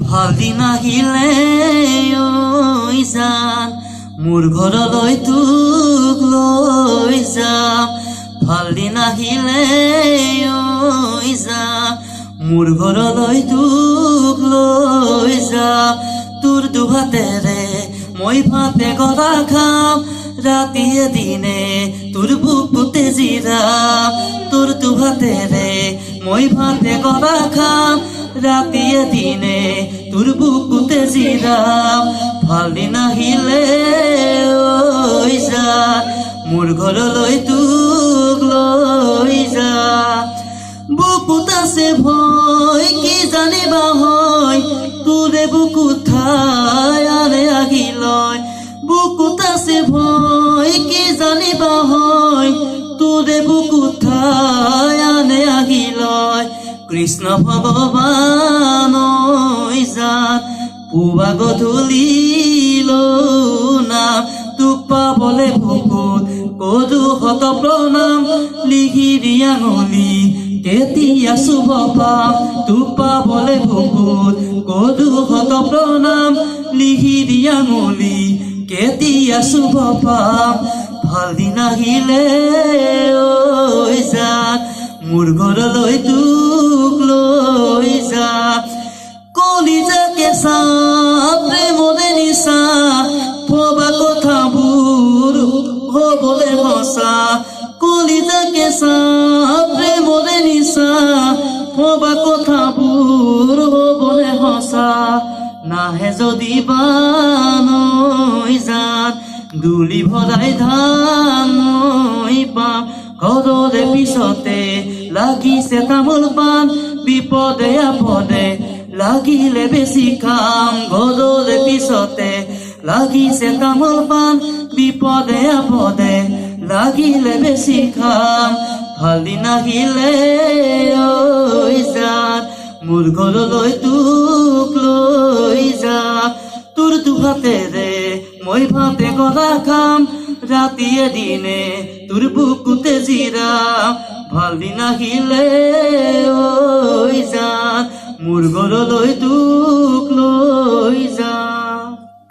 ভাল দিন আহিলে ঐ জান মোৰ ঘৰলৈ তোক লৈ যাম। ভাল দিন আহিলে ঐ জান মোৰ ঘৰলৈ তোক লৈ যাম। তোৰ দুহাতেৰে মই ভাতে গৰা খাম, ৰাতিয়ে দিনে তোৰ বুকুতে জিৰাম। তোৰ দুহাতেৰে মই ভাতে গৰা খাম, ৰাতিয়ে দিনে তোৰ বুকুতে জিৰাম। ভাল দিন আহিলে ঐ জান মোৰ ঘৰলৈ তোক লৈ যাম। বুকুত আছে ভয় কি জানিবা হয়, তোৰে বুকুত ঠাই আনে আহি লয়। বুকুত আছে ভয় কি জানিবা হয়, তোৰে বুকুত ঠাই আনে আহি লয়। কৃষ্ণ ভগৱান ঐ জান পুৱা গধূলি নাম, তোক পাবলে বুকুত কৰো শত প্ৰণাম। লিখি দিয়া আঙুলি কেতিয়া শুভ পাম, তোক পাবলে বুকুত কৰো শত প্ৰণাম। লিখি দিয়া আঙুলি কেতিয়া শুভ পাম। ভাল দিন আহিলে ঐ জান মোৰ ঘৰলৈ তোক লৈ যাম। কলিজা কেঁচা প্ৰেমৰে নিচা, ভবা কথাবোৰ হবলে সঁচা। কলিজা কেঁচা প্ৰেমৰে নিচা, ভবা কথাবোৰ হবলে সঁচা। নাহে যদি বান ঐ জান দুলি ভৰাই ধান পাম। ঘৰৰে পিছতে লাগিছে তামোল পাণ, বিপদে আপদে লাগিলে বেছি কাম। ঘৰৰে পিছতে লাগিছে তামোল পাণ, বিপদে আপদে লাগিলে বেছি কাম। ভাল দিন আহিলে ঐ জান মোৰ ঘৰলৈ তোক লৈ যাম। তোৰ দুহাতেৰে মই ভাতে গৰা খাম, ৰাতিয়ে দিনে তোৰ বুকুতে জিৰাম। ভাল দিন আহিলে ঐ জান মোৰ ঘৰলৈ তোক লৈ যাম।